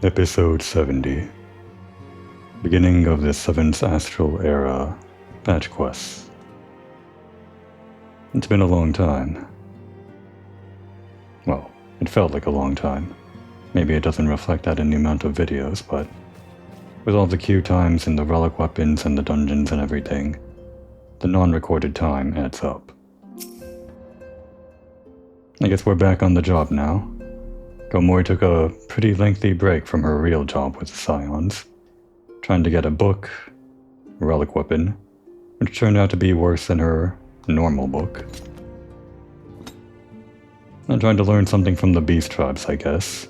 Episode 70. Beginning of the 7th Astral Era Patch Quests. It's been a long time. Well, it felt like a long time. Maybe it doesn't reflect that in the amount of videos, but with all the queue times and the relic weapons and the dungeons and everything, the non-recorded time adds up. I guess we're back on the job now. Komori took a pretty lengthy break from her real job with the Scions, trying to get a book, a relic weapon, which turned out to be worse than her normal book. I'm trying to learn something from the beast tribes, I guess,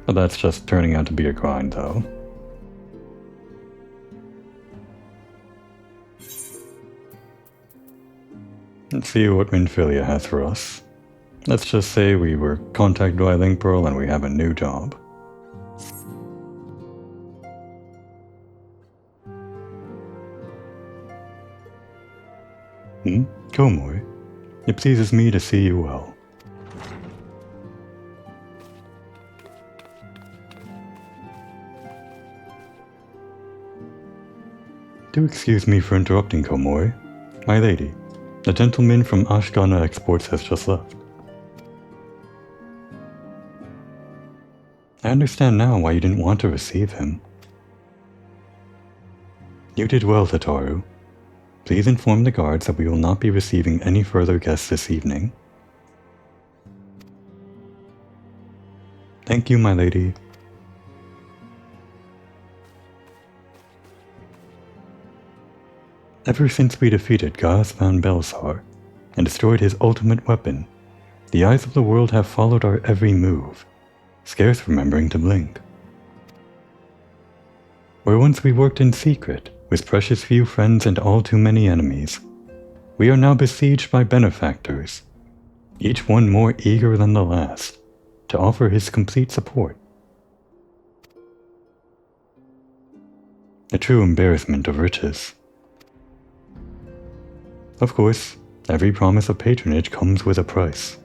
but that's just turning out to be a grind though. Let's see what Minfilia has for us. Let's just say we were contacted by Link Pearl and we have a new job. Komori, it pleases me to see you well. Do excuse me for interrupting, Komori. My lady, the gentleman from Ashgana Exports has just left. I understand now why you didn't want to receive him. You did well, Tataru. Please inform the guards that we will not be receiving any further guests this evening. Thank you, my lady. Ever since we defeated Gaius van Belsar and destroyed his ultimate weapon, the eyes of the world have followed our every move, scarce remembering to blink. Where once we worked in secret, with precious few friends and all too many enemies, we are now besieged by benefactors, each one more eager than the last, to offer his complete support. A true embarrassment of riches. Of course, every promise of patronage comes with a price.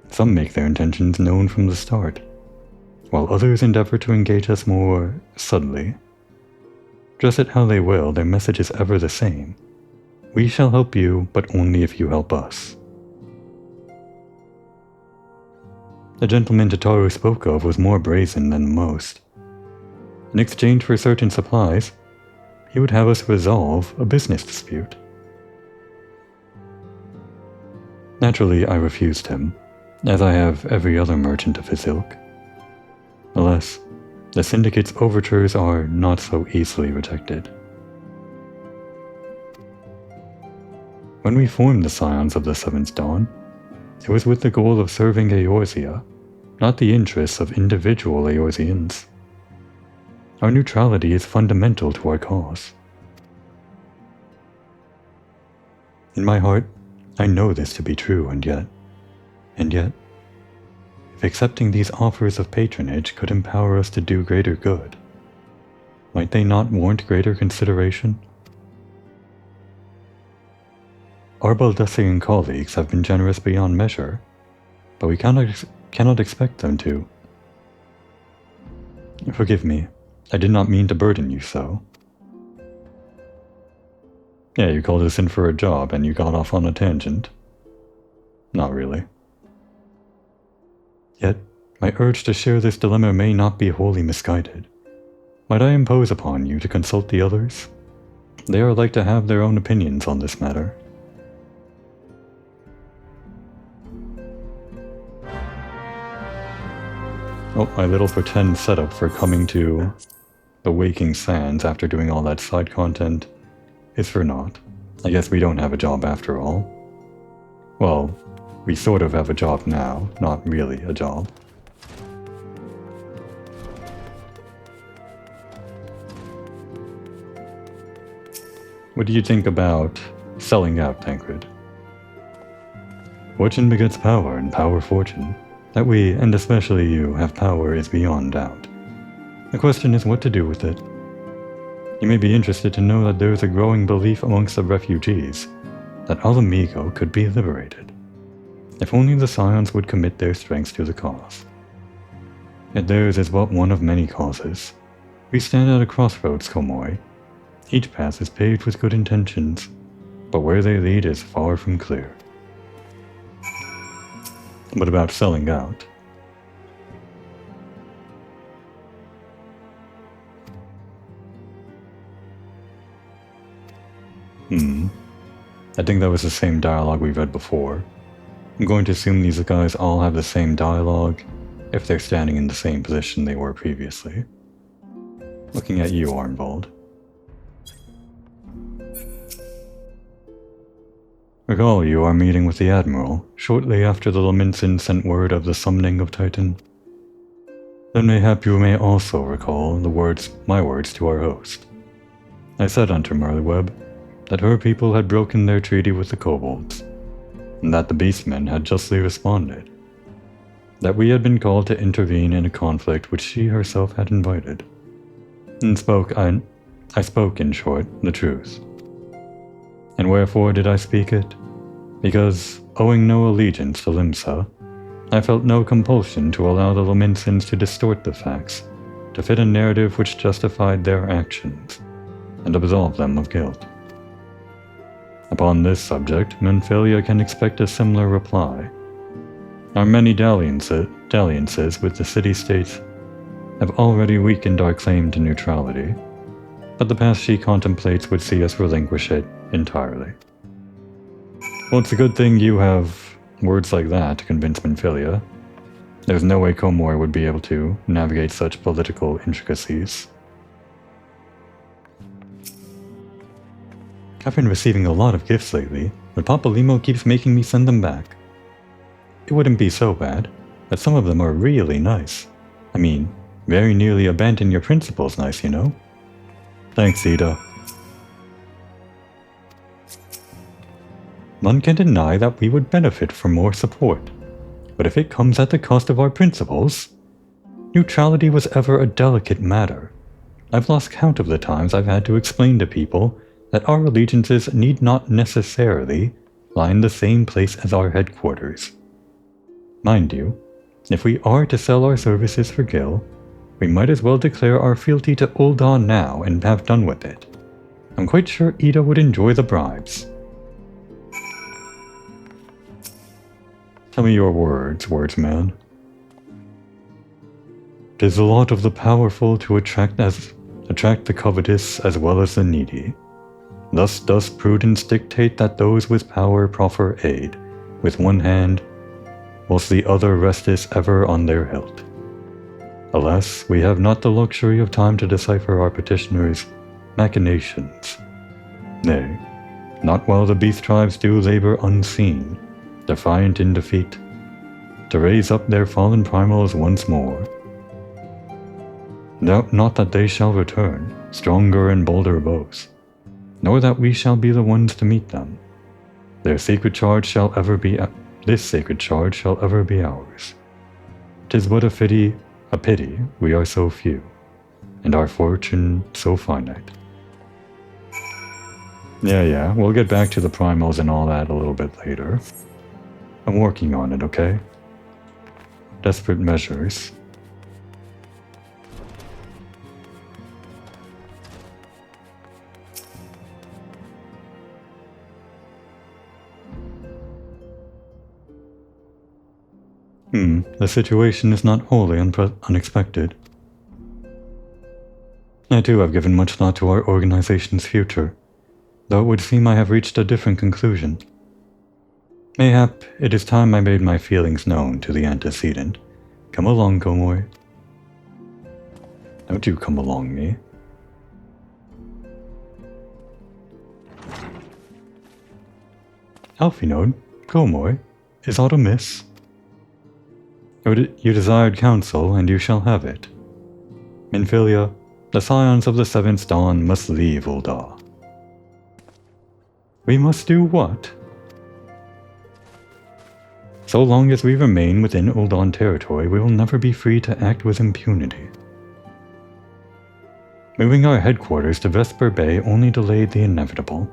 Some make their intentions known from the start, while others endeavor to engage us more subtly. Dress it how they will, their message is ever the same. We shall help you, but only if you help us. The gentleman Tataru spoke of was more brazen than most. In exchange for certain supplies, he would have us resolve a business dispute. Naturally, I refused him, as I have every other merchant of his ilk. Alas, the Syndicate's overtures are not so easily rejected. When we formed the Scions of the Seventh Dawn, it was with the goal of serving Eorzea, not the interests of individual Eorzeans. Our neutrality is fundamental to our cause. In my heart, I know this to be true, and yet, if accepting these offers of patronage could empower us to do greater good, might they not warrant greater consideration? Our Baldessian colleagues have been generous beyond measure, but we cannot expect them to. Forgive me, I did not mean to burden you so. Yeah, you called us in for a job and you got off on a tangent. Not really. Yet, my urge to share this dilemma may not be wholly misguided. Might I impose upon you to consult the others? They are like to have their own opinions on this matter. Oh, my little pretend setup for coming to the Waking Sands after doing all that side content is for naught. I guess we don't have a job after all. Well, we sort of have a job now, not really a job. What do you think about selling out, Tancred? Fortune begets power, and power fortune. That we, and especially you, have power is beyond doubt. The question is what to do with it. You may be interested to know that there is a growing belief amongst the refugees that Ala Mhigo could be liberated, if only the Scions would commit their strengths to the cause. Yet theirs is but one of many causes. We stand at a crossroads, Komoi. Each path is paved with good intentions, but where they lead is far from clear. What about selling out? I think that was the same dialogue we read before. I'm going to assume these guys all have the same dialogue if they're standing in the same position they were previously. Looking at you, Arnvold. Recall you are meeting with the Admiral shortly after the Laminson sent word of the summoning of Titan. Then mayhap you may also recall my words to our host. I said unto Merlyweb that her people had broken their treaty with the kobolds, and that the beastmen had justly responded. That we had been called to intervene in a conflict which she herself had invited. And I spoke, in short, the truth. And wherefore did I speak it? Because, owing no allegiance to Limsa, I felt no compulsion to allow the Laminsons to distort the facts, to fit a narrative which justified their actions, and absolve them of guilt. Upon this subject, Menphilia can expect a similar reply. Our many dalliances with the city-states have already weakened our claim to neutrality, but the path she contemplates would see us relinquish it entirely. Well, it's a good thing you have words like that to convince Menphilia. There's no way Komor would be able to navigate such political intricacies. I've been receiving a lot of gifts lately, but Papa Limo keeps making me send them back. It wouldn't be so bad, but some of them are really nice. I mean, very nearly abandon your principles nice, you know? Thanks, Ida. None can deny that we would benefit from more support, but if it comes at the cost of our principles, neutrality was ever a delicate matter. I've lost count of the times I've had to explain to people that our allegiances need not necessarily lie in the same place as our headquarters. Mind you, if we are to sell our services for Gil, we might as well declare our fealty to Ul'dah now and have done with it. I'm quite sure Ida would enjoy the bribes. Tell me your wordsman. 'Tis the lot of the powerful to attract the covetous as well as the needy. Thus does prudence dictate that those with power proffer aid with one hand, whilst the other resteth ever on their hilt. Alas, we have not the luxury of time to decipher our petitioners' machinations. Nay, not while the beast tribes do labor unseen, defiant in defeat, to raise up their fallen primals once more. Doubt not that they shall return, stronger and bolder both, nor that we shall be the ones to meet them. This sacred charge shall ever be ours. 'Tis but a pity we are so few, and our fortune so finite. Yeah, we'll get back to the primals and all that a little bit later. I'm working on it, okay? Desperate measures. The situation is not wholly unexpected. I too have given much thought to our organization's future, though it would seem I have reached a different conclusion. Mayhap it is time I made my feelings known to the antecedent. Come along, Komoi. Don't you come along me. Alphinode, Komoi, is aught amiss? You desired counsel, and you shall have it. Menphilia, the scions of the Seventh Dawn must leave Ul'dah. We must do what? So long as we remain within Ul'dah territory, we will never be free to act with impunity. Moving our headquarters to Vesper Bay only delayed the inevitable.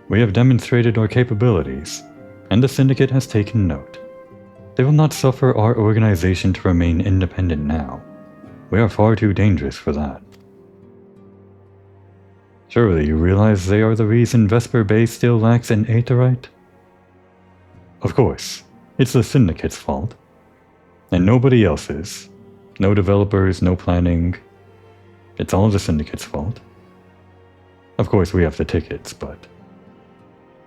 We have demonstrated our capabilities, and the Syndicate has taken note. They will not suffer our organization to remain independent now. We are far too dangerous for that. Surely you realize they are the reason Vesper Bay still lacks an aetherite? Of course, it's the Syndicate's fault. And nobody else's. No developers, no planning. It's all the Syndicate's fault. Of course we have the tickets, but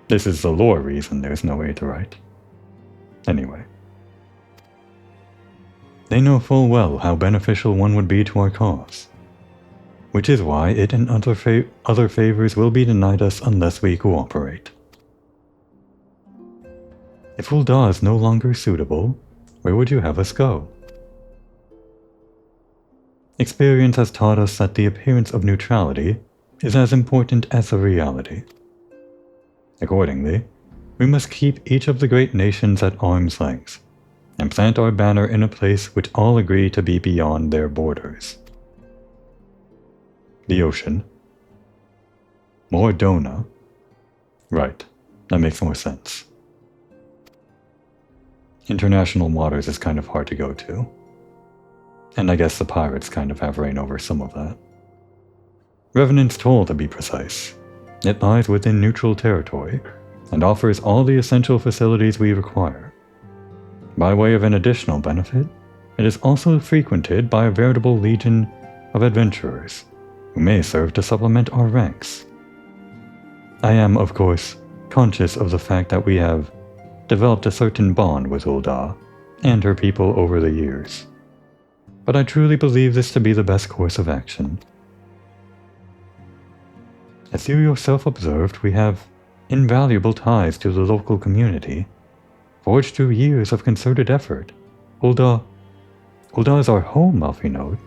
this is the lore reason there's no aetherite. Anyway. They know full well how beneficial one would be to our cause. Which is why it and other favors will be denied us unless we cooperate. If Ul'dah is no longer suitable, where would you have us go? Experience has taught us that the appearance of neutrality is as important as the reality. Accordingly, we must keep each of the great nations at arm's length, and plant our banner in a place which all agree to be beyond their borders. The ocean. Mordona. Right, that makes more sense. International waters is kind of hard to go to. And I guess the pirates kind of have reign over some of that. Revenant's Toll, to be precise. It lies within neutral territory, and offers all the essential facilities we require. By way of an additional benefit, it is also frequented by a veritable legion of adventurers, who may serve to supplement our ranks. I am, of course, conscious of the fact that we have developed a certain bond with Ul'dah and her people over the years, but I truly believe this to be the best course of action. As you yourself observed, we have invaluable ties to the local community, forged through years of concerted effort. Ul'dah is our home, Alphinaud.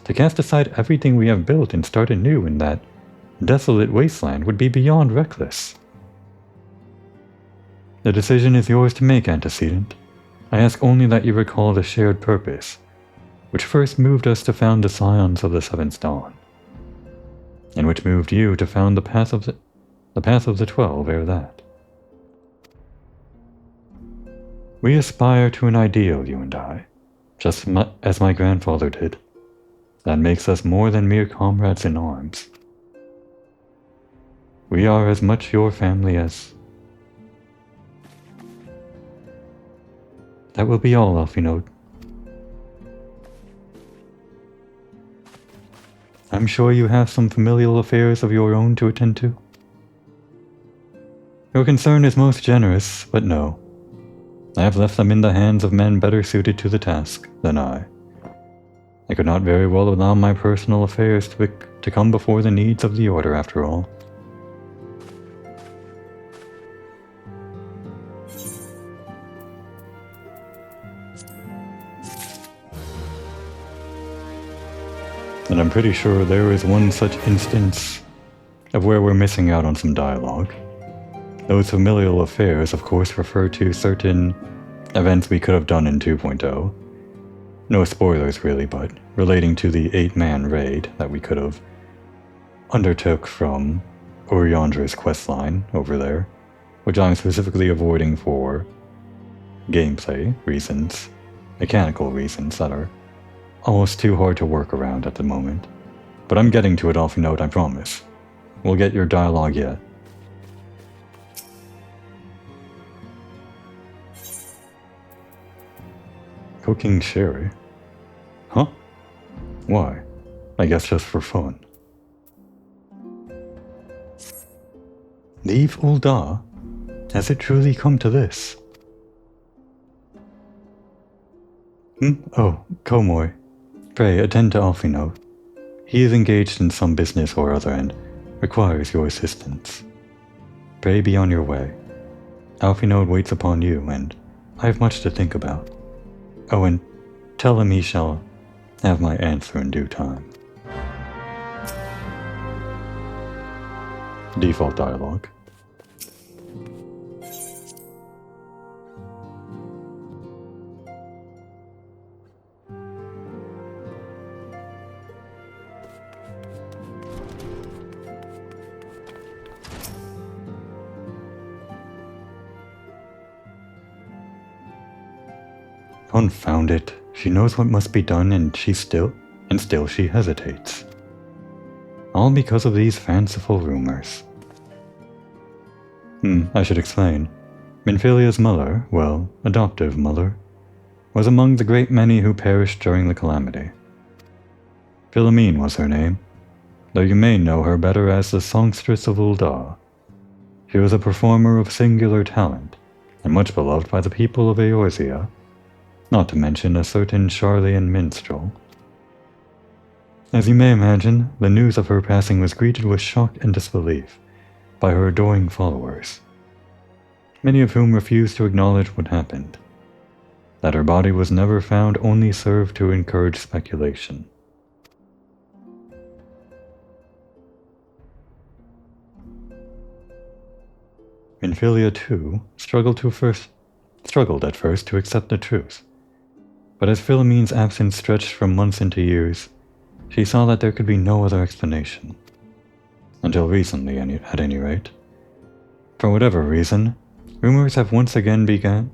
To cast aside everything we have built and start anew in that desolate wasteland would be beyond reckless. The decision is yours to make, Antecedent. I ask only that you recall the shared purpose, which first moved us to found the Scions of the Seventh Dawn, and which moved you to found the Path of the 12 ere that. We aspire to an ideal, you and I, just as my grandfather did. That makes us more than mere comrades in arms. We are as much your family as... That will be all, Alphinaud. I'm sure you have some familial affairs of your own to attend to. Your concern is most generous, but no. I have left them in the hands of men better suited to the task than I. I could not very well allow my personal affairs to come before the needs of the Order, after all. And I'm pretty sure there is one such instance of where we're missing out on some dialogue. Those familial affairs, of course, refer to certain events we could have done in 2.0. No spoilers really, but relating to the 8-man raid that we could have undertook from Uriandra's questline over there, which I'm specifically avoiding for gameplay reasons, mechanical reasons that are almost too hard to work around at the moment. But I'm getting to it, Alphinaud, I promise. We'll get your dialogue yet. Cooking sherry? Huh? Why? I guess just for fun. Leave Ul'dah? Has it truly come to this? Oh, Komoy. Pray, attend to Alphinaud. He is engaged in some business or other and requires your assistance. Pray be on your way. Alphinaud waits upon you, and I have much to think about. Oh, and tell him he shall have my answer in due time. Default dialogue. Confound it. She knows what must be done and still she hesitates. All because of these fanciful rumors. I should explain. Minfilia's mother, well, adoptive mother, was among the great many who perished during the calamity. Philomene was her name, though you may know her better as the songstress of Ul'dah. She was a performer of singular talent, and much beloved by the people of Eorzea, not to mention a certain Charlian minstrel. As you may imagine, the news of her passing was greeted with shock and disbelief by her adoring followers, many of whom refused to acknowledge what happened. That her body was never found only served to encourage speculation. Minfilia, too, struggled at first to accept the truth. But as Philomene's absence stretched from months into years, she saw that there could be no other explanation. Until recently, at any rate. For whatever reason, rumors have once again begun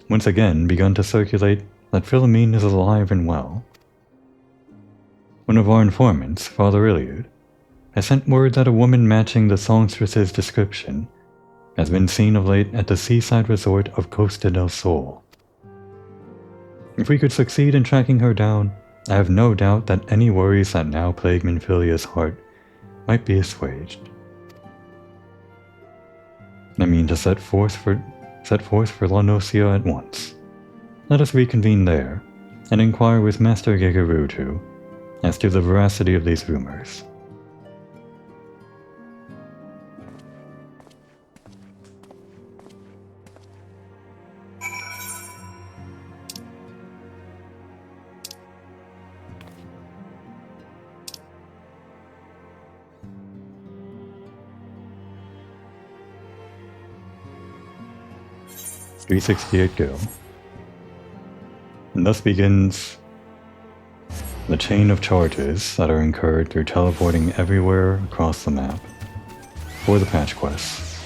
to circulate that Philomene is alive and well. One of our informants, Father Iliud, has sent word that a woman matching the songstress's description has been seen of late at the seaside resort of Costa del Sol. If we could succeed in tracking her down, I have no doubt that any worries that now plague Minfilia's heart might be assuaged. I mean to set forth for La Nocia at once. Let us reconvene there, and inquire with Master Gegerutu as to the veracity of these rumors. .368 go. And thus begins the chain of charges that are incurred through teleporting everywhere across the map for the patch quests.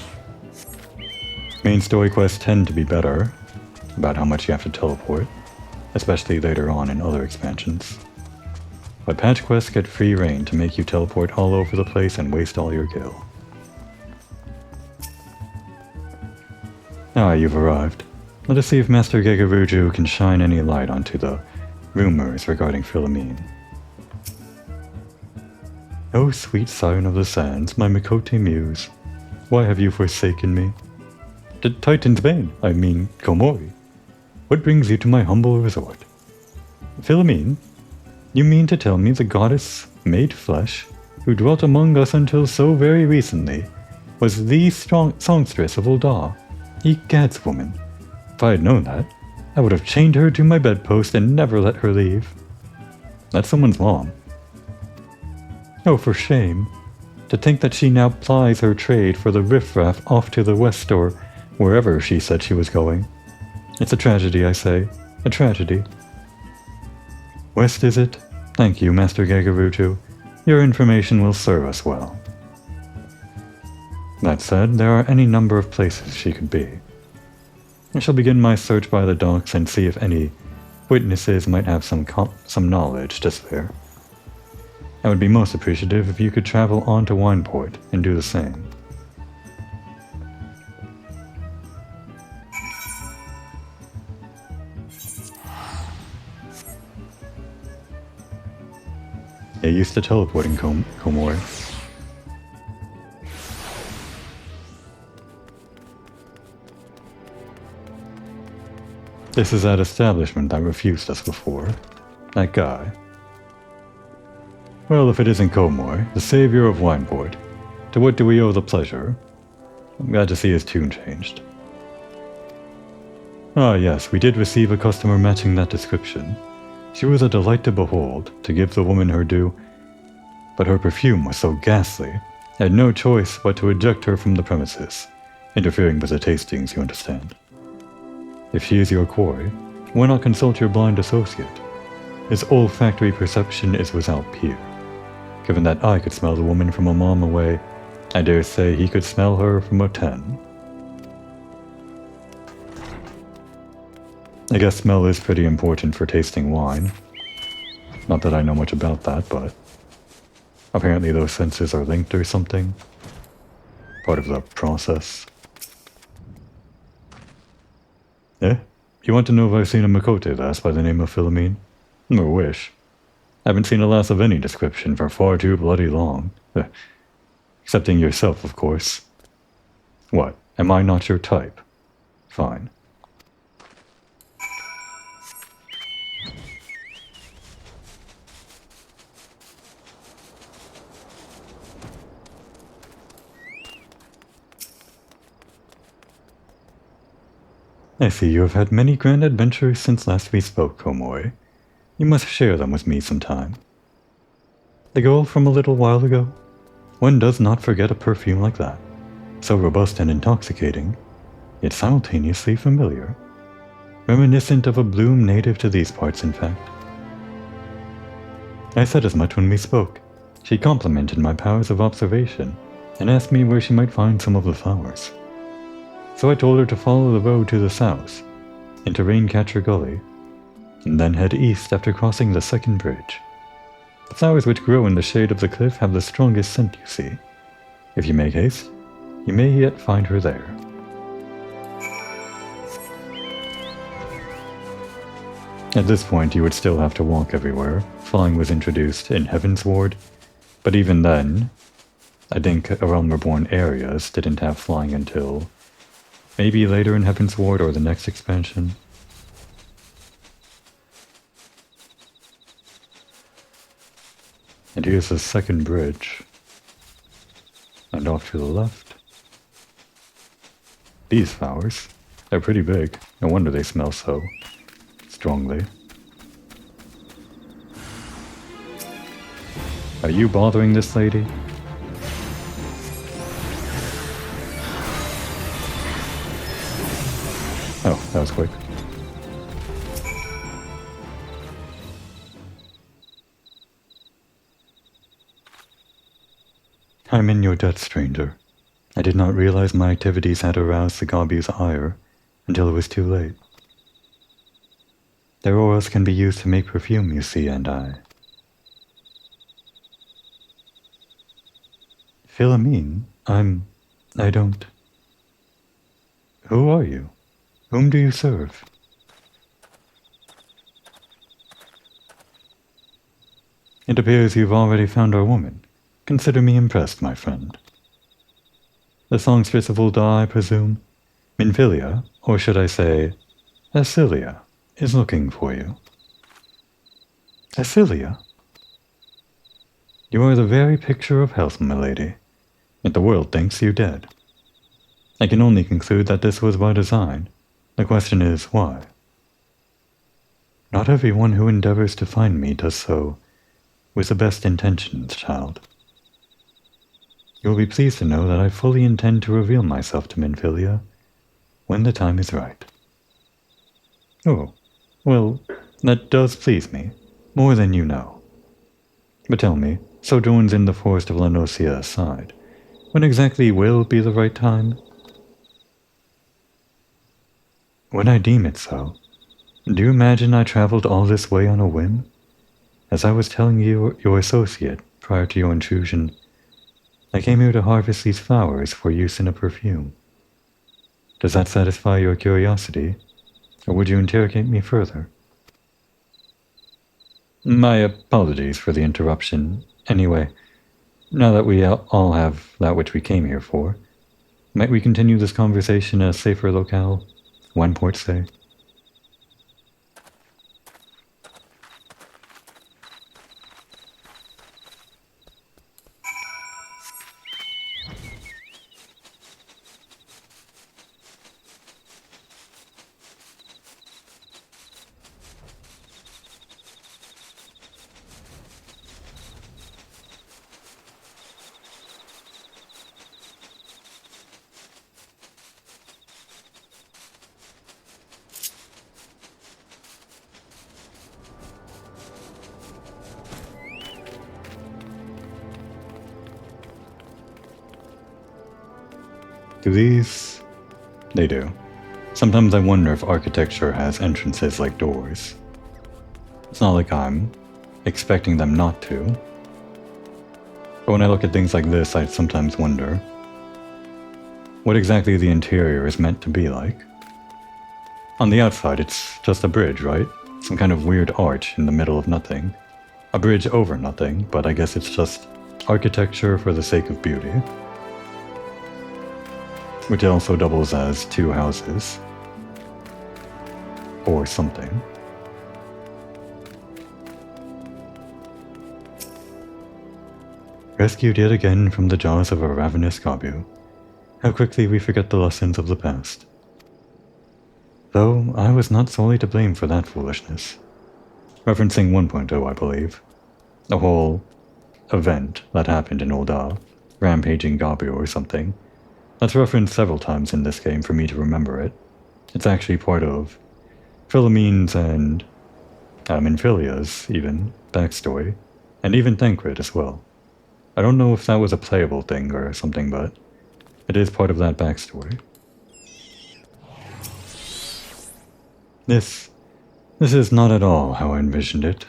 Main story quests tend to be better about how much you have to teleport, especially later on in other expansions. But patch quests get free reign to make you teleport all over the place and waste all your gil. Ah, you've arrived. Let us see if Master Gegeruju can shine any light onto the rumors regarding Philomene. Oh, sweet Scion of the Sands, my Mikote muse, why have you forsaken me? The Titan's Bane, I mean Komori. What brings you to my humble resort? Philomene, you mean to tell me the goddess made flesh, who dwelt among us until so very recently, was the songstress of Ul'dah? Egads, woman. If I had known that, I would have chained her to my bedpost and never let her leave. That's someone's mom. Oh, for shame. To think that she now plies her trade for the riffraff off to the west or wherever she said she was going. It's a tragedy, I say. A tragedy. West, is it? Thank you, Master Gegerutu. Your information will serve us well. That said, there are any number of places she could be. I shall begin my search by the docks and see if any witnesses might have some knowledge to spare. I would be most appreciative if you could travel on to Wineport and do the same. Get used to teleporting, Komori. This is that establishment that refused us before. That guy. Well, if it isn't Komori, the savior of Wineport, to what do we owe the pleasure? I'm glad to see his tune changed. Ah yes, we did receive a customer matching that description. She was a delight to behold, to give the woman her due, but her perfume was so ghastly, I had no choice but to eject her from the premises, interfering with the tastings, you understand. If she is your quarry, why not consult your blind associate? His olfactory perception is without peer. Given that I could smell the woman from a mile away, I dare say he could smell her from a 10. I guess smell is pretty important for tasting wine. Not that I know much about that, but apparently those senses are linked or something. Part of the process. Eh? You want to know if I've seen a Makote lass by the name of Philomene? Or wish. I haven't seen a lass of any description for far too bloody long. Excepting yourself, of course. What? Am I not your type? Fine. I see you have had many grand adventures since last we spoke, Komori. You must share them with me sometime. The girl from a little while ago? One does not forget a perfume like that. So robust and intoxicating, yet simultaneously familiar. Reminiscent of a bloom native to these parts, in fact. I said as much when we spoke. She complimented my powers of observation, and asked me where she might find some of the flowers. So I told her to follow the road to the south, into Raincatcher Gully, and then head east after crossing the second bridge. The flowers which grow in the shade of the cliff have the strongest scent, you see. If you make haste, you may yet find her there. At this point, you would still have to walk everywhere. Flying was introduced in Heaven's Ward, but even then, I think around Reborn areas didn't have flying until maybe later in Heaven's Ward or the next expansion. And here's the second bridge. And off to the left. These flowers, they're pretty big. No wonder they smell so strongly. Are you bothering this lady? Oh, that was quick. I'm in your debt, stranger. I did not realize my activities had aroused the Gabi's ire until it was too late. Their auras can be used to make perfume, you see, and I Philomene, I don't... Who are you? Whom do you serve? It appears you've already found our woman. Consider me impressed, my friend. The songstress of Ul'dah, I presume? Minfilia, or should I say, Asilia, is looking for you. Asilia? You are the very picture of health, my lady. Yet the world thinks you dead. I can only conclude that this was by design. The question is, why? Not everyone who endeavors to find me does so with the best intentions, child. You will be pleased to know that I fully intend to reveal myself to Minfilia when the time is right. Oh, well, that does please me, more than you know. But tell me, sojourns in the forest of Lanosia aside, when exactly will be the right time? When I deem it so. Do you imagine I traveled all this way on a whim? As I was telling you, your associate, prior to your intrusion, I came here to harvest these flowers for use in a perfume. Does that satisfy your curiosity, or would you interrogate me further? My apologies for the interruption. Anyway, now that we all have that which we came here for, might we continue this conversation in a safer locale? Wineport, say? Do these? They do. Sometimes I wonder if architecture has entrances like doors. It's not like I'm expecting them not to. But when I look at things like this, I sometimes wonder what exactly the interior is meant to be like. On the outside, it's just a bridge, right? Some kind of weird arch in the middle of nothing. A bridge over nothing, but I guess it's just architecture for the sake of beauty. Which also doubles as 2 houses. Or something. Rescued yet again from the jaws of a ravenous Gabu. How quickly we forget the lessons of the past. Though I was not solely to blame for that foolishness. Referencing 1.0, I believe. The whole event that happened in Ul'dah, rampaging Gabu or something. That's referenced several times in this game for me to remember it. It's actually part of Philomene's and Minfilia's even backstory, and even Thancred as well. I don't know if that was a playable thing or something, but it is part of that backstory. This is not at all how I envisioned it.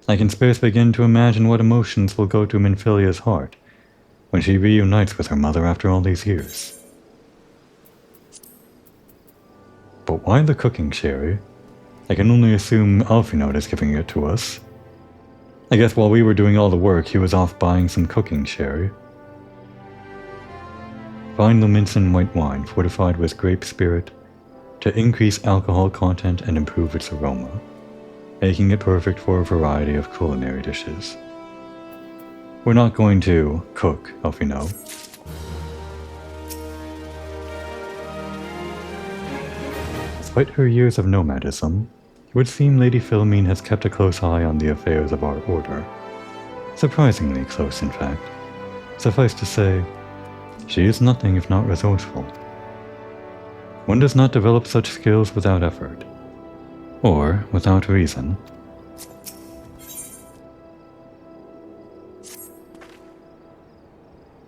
I can scarce begin to imagine what emotions will go to Minfilia's heart when she reunites with her mother after all these years. But why the cooking sherry? I can only assume Alfinod is giving it to us. I guess while we were doing all the work, he was off buying some cooking sherry. Fine Luminson white wine fortified with grape spirit to increase alcohol content and improve its aroma, making it perfect for a variety of culinary dishes. We're not going to cook, Alfino. Despite her years of nomadism, it would seem Lady Philomene has kept a close eye on the affairs of our order. Surprisingly close, in fact. Suffice to say, she is nothing if not resourceful. One does not develop such skills without effort, or without reason.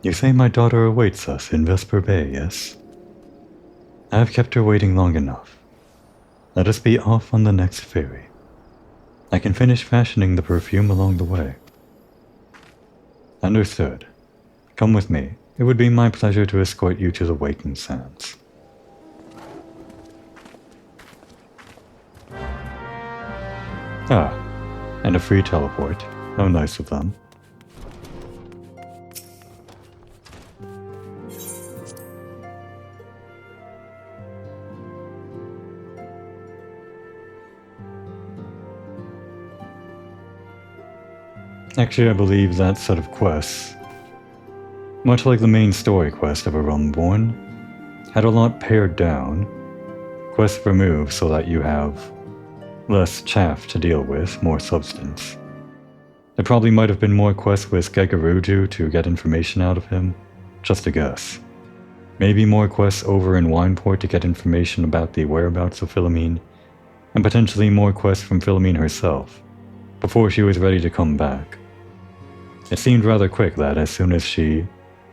You say my daughter awaits us in Vesper Bay, yes? I have kept her waiting long enough. Let us be off on the next ferry. I can finish fashioning the perfume along the way. Understood. Come with me. It would be my pleasure to escort you to the Waking Sands. Ah, and a free teleport. How nice of them. Actually, I believe that set of quests, much like the main story quest of A Realm Born, had a lot pared down, quests removed so that you have less chaff to deal with, more substance. There probably might have been more quests with Gegaruju to get information out of him, just a guess. Maybe more quests over in Wineport to get information about the whereabouts of Philomene, and potentially more quests from Philomene herself, before she was ready to come back. It seemed rather quick that as soon as she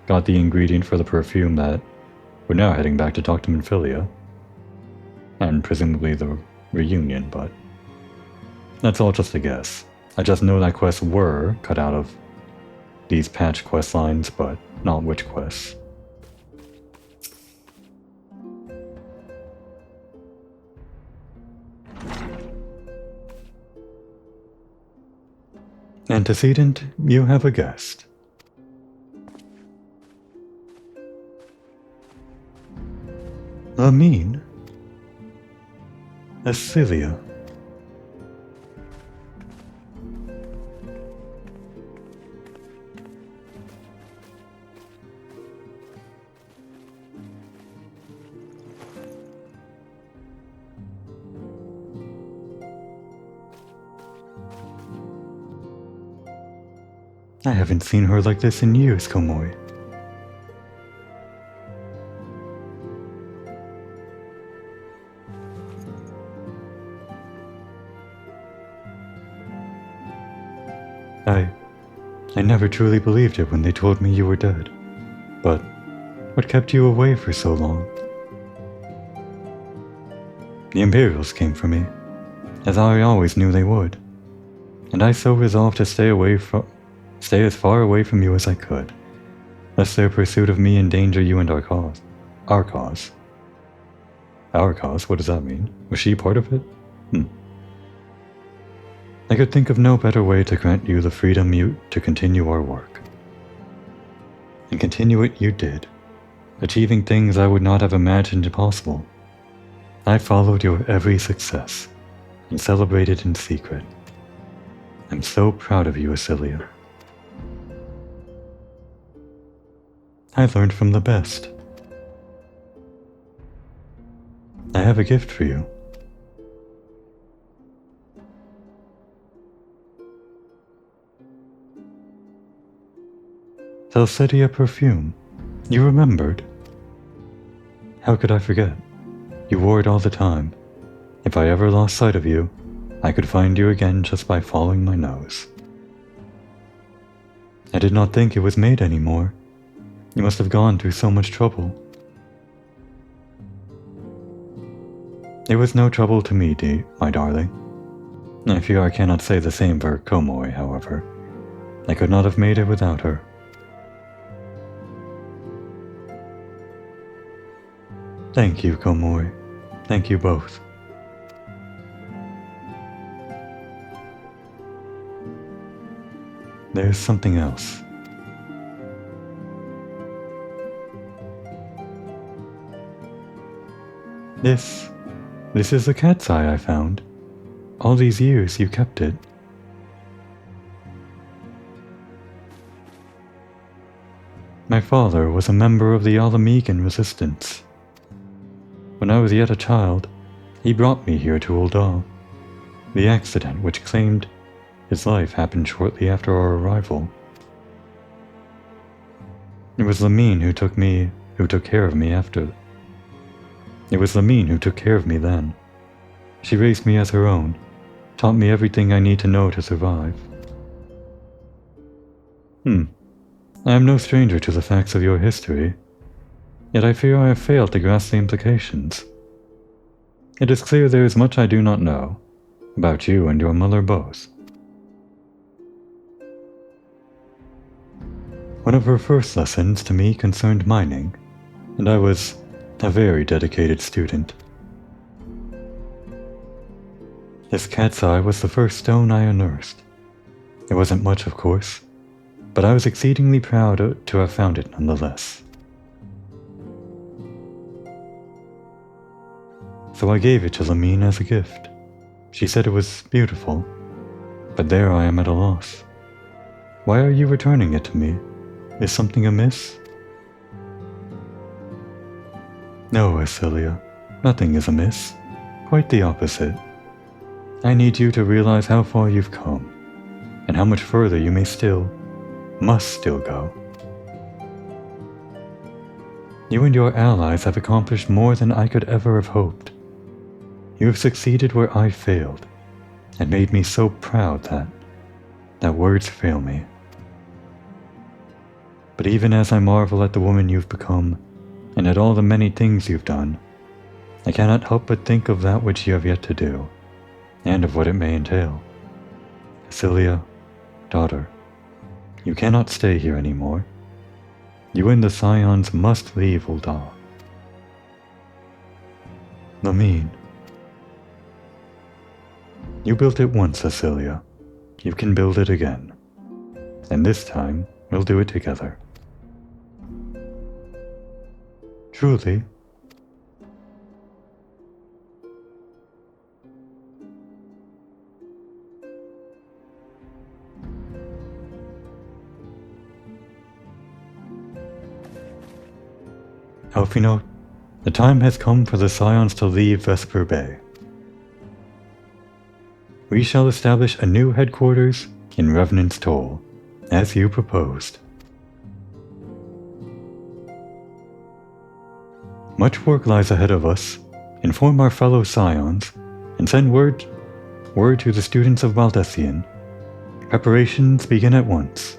got the ingredient for the perfume that we're now heading back to talk to Minfilia, and presumably the reunion, but that's all just a guess. I just know that quests were cut out of these patch quest lines, but not which quests. Antecedent, you have a guest. Amin? Ascilia. I haven't seen her like this in years, Komoi. I never truly believed it when they told me you were dead. But what kept you away for so long? The Imperials came for me, as I always knew they would, and I so resolved to stay as far away from you as I could, lest their pursuit of me endanger you and our cause. Our cause? Our cause? What does that mean? Was she part of it? I could think of no better way to grant you the freedom to continue our work. And continue it you did, achieving things I would not have imagined possible. I followed your every success, and celebrated in secret. I'm so proud of you, Asilia. I learned from the best. I have a gift for you. Celestia perfume. You remembered? How could I forget? You wore it all the time. If I ever lost sight of you, I could find you again just by following my nose. I did not think it was made anymore. You must have gone through so much trouble. It was no trouble to me, my darling. I fear I cannot say the same for Komoi, however. I could not have made it without her. Thank you, Komoi. Thank you both. There's something else. This is a cat's eye I found. All these years you kept it. My father was a member of the Alamegan resistance. When I was yet a child, he brought me here to Ul'dah. The accident which claimed his life happened shortly after our arrival. It was Lamine who took care of me after. It was Lamine who took care of me then. She raised me as her own, taught me everything I need to know to survive. I am no stranger to the facts of your history, yet I fear I have failed to grasp the implications. It is clear there is much I do not know, about you and your mother both. One of her first lessons to me concerned mining, and I was a very dedicated student. This cat's eye was the first stone I unearthed. It wasn't much, of course, but I was exceedingly proud to have found it nonetheless. So I gave it to Lamine as a gift. She said it was beautiful, but there I am at a loss. Why are you returning it to me? Is something amiss? No, Asilia, nothing is amiss. Quite the opposite. I need you to realize how far you've come, and how much further you must still go. You and your allies have accomplished more than I could ever have hoped. You have succeeded where I failed, and made me so proud that words fail me. But even as I marvel at the woman you've become, and at all the many things you've done, I cannot help but think of that which you have yet to do, and of what it may entail. Asilia, daughter, you cannot stay here anymore. You and the Scions must leave Ul'dah. Lamine. You built it once, Asilia. You can build it again. And this time, we'll do it together. Truly. Elfino, the time has come for the Scions to leave Vesper Bay. We shall establish a new headquarters in Revenant's Toll, as you proposed. Much work lies ahead of us. Inform our fellow Scions, and send word to the students of Valdecian. Preparations begin at once.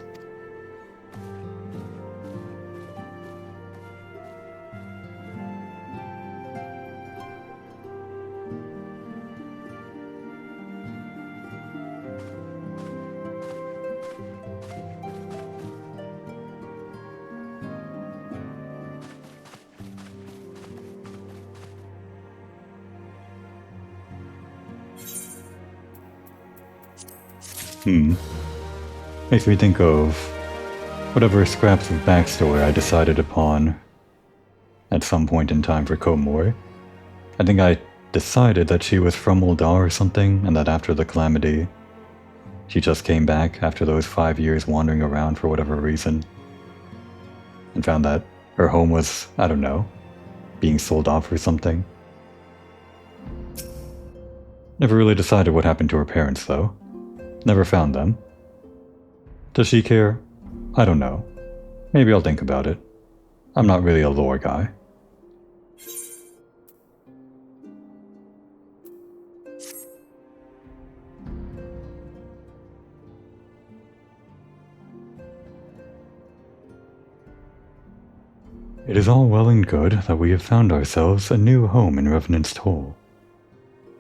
Makes me think of whatever scraps of backstory I decided upon at some point in time for Komori. I think I decided that she was from Uldar or something, and that after the calamity, she just came back after those 5 years wandering around for whatever reason, and found that her home was, I don't know, being sold off or something. Never really decided what happened to her parents, though. Never found them. Does she care? I don't know. Maybe I'll think about it. I'm not really a lore guy. It is all well and good that we have found ourselves a new home in Revenant's Toll.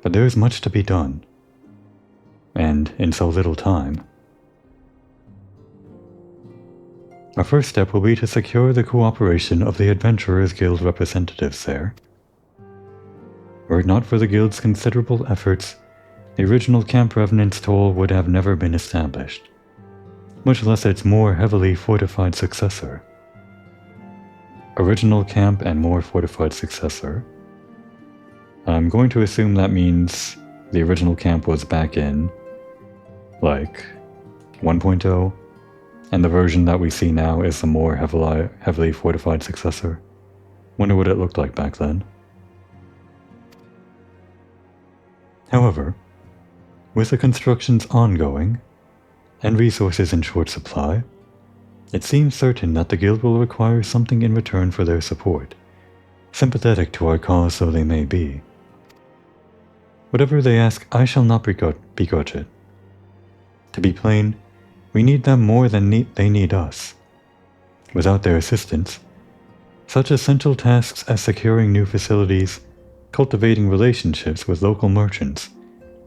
But there is much to be done. And in so little time. Our first step will be to secure the cooperation of the Adventurers Guild representatives there. Were it not for the Guild's considerable efforts, the original Camp Revenant's Toll would have never been established, much less its more heavily fortified successor. Original camp and more fortified successor. I'm going to assume that means the original camp was back in, like, 1.0, and the version that we see now is the more heavily fortified successor. Wonder what it looked like back then. However, with the constructions ongoing, and resources in short supply, it seems certain that the Guild will require something in return for their support, sympathetic to our cause though they may be. Whatever they ask, I shall not begrudge it. To be plain, we need them more than they need us. Without their assistance, such essential tasks as securing new facilities, cultivating relationships with local merchants,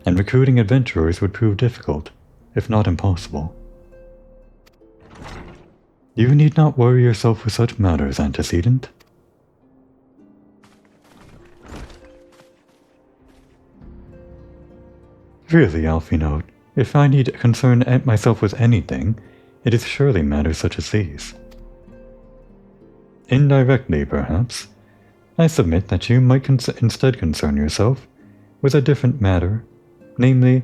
and recruiting adventurers would prove difficult, if not impossible. You need not worry yourself with such matters, Antecedent. Really, Alphinote, if I need concern myself with anything, it is surely matters such as these. Indirectly, perhaps, I submit that you might instead concern yourself with a different matter, namely,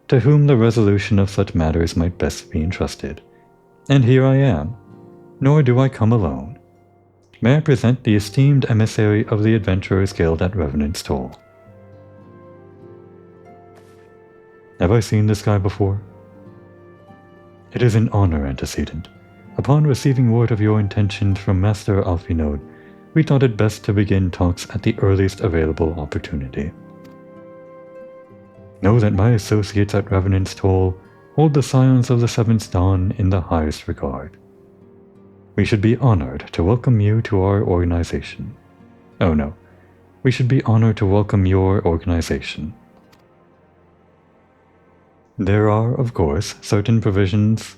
to whom the resolution of such matters might best be entrusted. And here I am. Nor do I come alone. May I present the esteemed emissary of the Adventurers Guild at Revenant's Toll. Have I seen this guy before? It is an honor, Antecedent. Upon receiving word of your intentions from Master Alphinote, we thought it best to begin talks at the earliest available opportunity. Know that my associates at Revenant's Toll hold the Scions of the Seventh Dawn in the highest regard. We should be honored to welcome you to our organization. Oh no, we should be honored to welcome your organization. There are, of course, certain provisions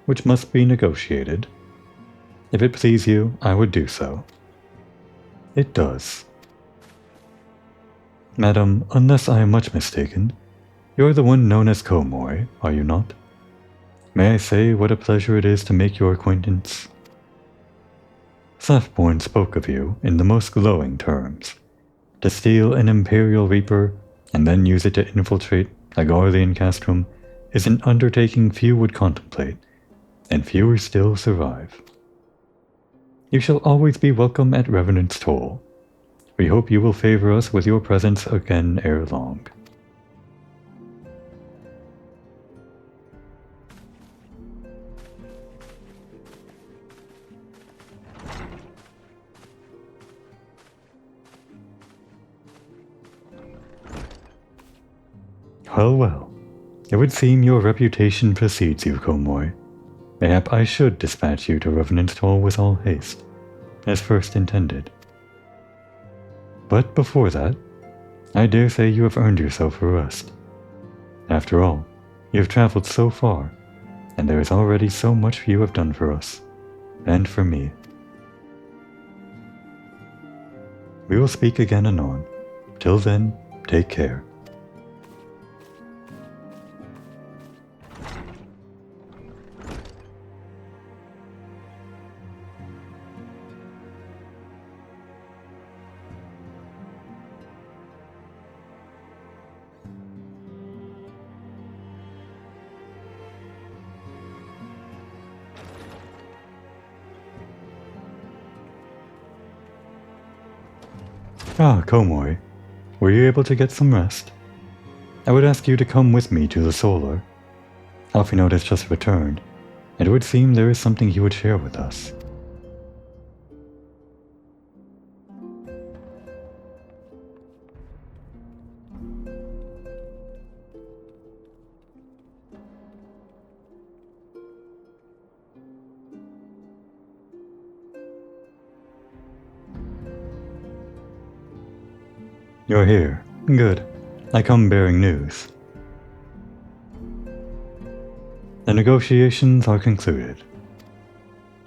which must be negotiated. If it please you, I would do so. It does. Madam, unless I am much mistaken, you're the one known as Komori, are you not? May I say what a pleasure it is to make your acquaintance? Slaftborn spoke of you in the most glowing terms. To steal an Imperial Reaper and then use it to infiltrate a Garlean castrum is an undertaking few would contemplate, and fewer still survive. You shall always be welcome at Revenant's Toll. We hope you will favor us with your presence again ere long. Well, it would seem your reputation precedes you, Komori. Mayhap I should dispatch you to Revenant's Toll with all haste, as first intended. But before that, I dare say you have earned yourself a rest. After all, you have traveled so far, and there is already so much you have done for us, and for me. We will speak again anon. Till then, take care. Ah, Komori, were you able to get some rest? I would ask you to come with me to the Solar. Alphinaud has just returned, and it would seem there is something he would share with us. You're here. Good. I come bearing news. The negotiations are concluded.